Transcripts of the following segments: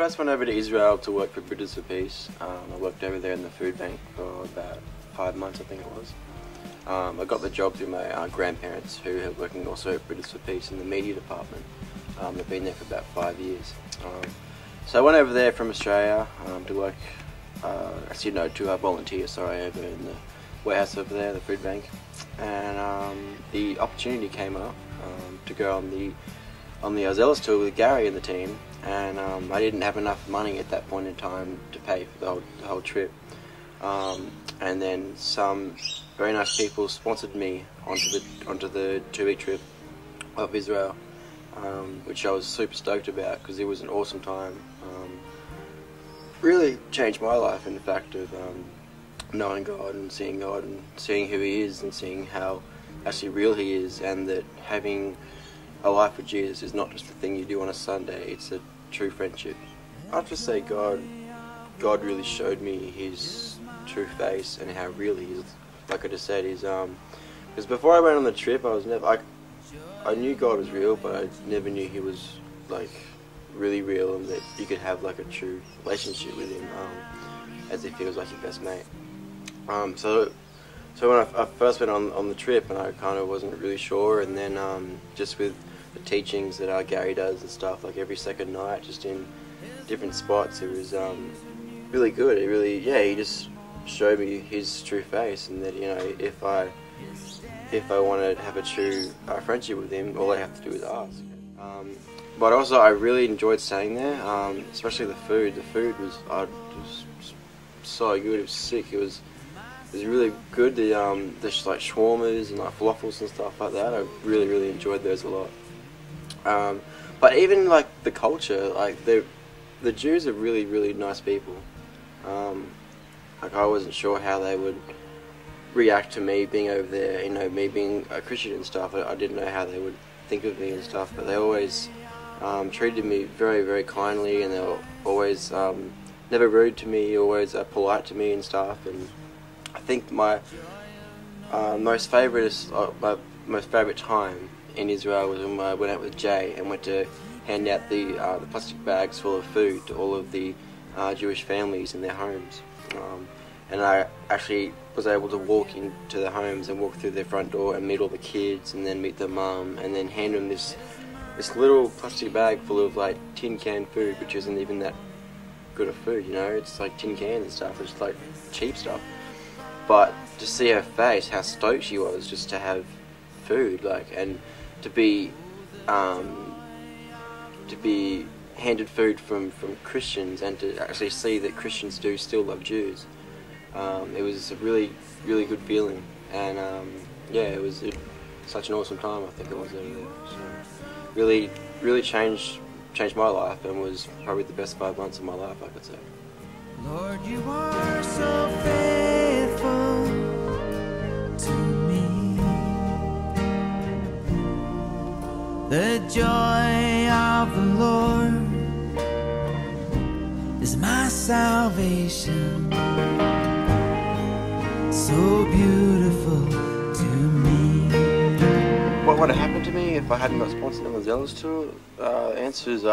first went over to Israel to work for Brothers for Peace. I worked over there in the food bank for about 5 months, I think it was. I got the job through my grandparents, who are working also at Brothers for Peace in the media department. I've been there for about 5 years. So I went over there from Australia to work, to volunteer, over in the warehouse over there, the food bank. And the opportunity came up to go on the Zealous tour with Gary and the team, and I didn't have enough money at that point in time to pay for the whole trip. And then some very nice people sponsored me onto the 2-week trip of Israel, which I was super stoked about because it was an awesome time. Really changed my life in the fact of knowing God and seeing who He is and seeing how actually real He is, and that having a life with Jesus is not just a thing you do on a Sunday, it's a true friendship. I have to say God really showed me His true face and how real He is. Like I just said, because before I went on the trip, I knew God was real, but I never knew He was like really real, and that you could have like a true relationship with Him, as if He was like your best mate. So when I first went on the trip, and I kind of wasn't really sure, and then just with the teachings that Gary does and stuff, like every second night, just in different spots, it was really good. He just showed me His true face, and that if I want to have a true friendship with Him, all I have to do is ask. But also, I really enjoyed staying there, especially the food. The food was so good. It was sick. It was really good. The like shawarmas and like falafels and stuff like that. I really enjoyed those a lot. But even like the culture, like the Jews are really nice people. Like I wasn't sure how they would react to me being over there. Me being a Christian and stuff. I didn't know how they would think of me and stuff. But they always treated me very kindly, and they were always never rude to me. Always polite to me and stuff. And I think my most favourite time in Israel was when I went out with Jay and went to hand out the plastic bags full of food to all of the Jewish families in their homes. And I actually was able to walk into the homes and walk through their front door and meet all the kids, and then meet the mum, and then hand them this little plastic bag full of like tin can food, which isn't even that good of food, it's like tin cans and stuff. It's like cheap stuff. But to see her face, how stoked she was just to have food, and to be handed food from Christians, and to actually see that Christians do still love Jews. It was a really good feeling, and it was such an awesome time. I think it was over there. So really changed my life, and was probably the best 5 months of my life, I could say. Lord, you are so faithful to me. The joy of the Lord is my salvation. So beautiful to me. What would have happened to me if I hadn't got sponsored on the Zealous tour? Answers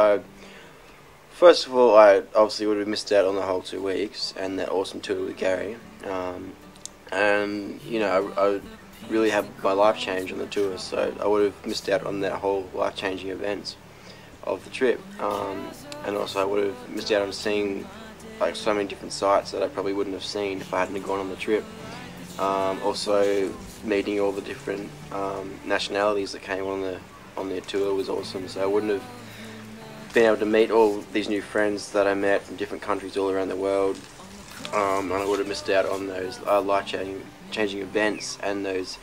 first of all, I obviously would have missed out on the whole 2 weeks and that awesome tour with Gary. I really had my life change on the tour, so I would have missed out on that whole life-changing events of the trip. And also I would have missed out on seeing like so many different sites that I probably wouldn't have seen if I hadn't gone on the trip. Also meeting all the different nationalities that came on their tour was awesome. So I wouldn't have been able to meet all these new friends that I met from different countries all around the world, and I would have missed out on those life-changing events and those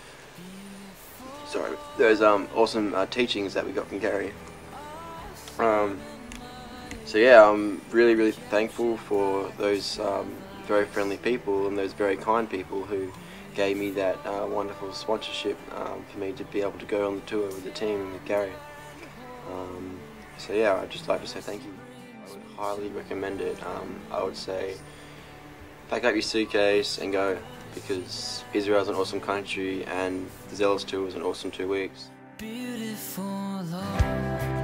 awesome teachings that we got from Gary. So yeah, I'm really thankful for those very friendly people and those very kind people who gave me that wonderful sponsorship for me to be able to go on the tour with the team and with Gary. So yeah, I'd just like to say thank you. I would highly recommend it. I would say pack up your suitcase and go, because Israel's an awesome country and the Zealous tour was an awesome 2 weeks. Beautiful Lord.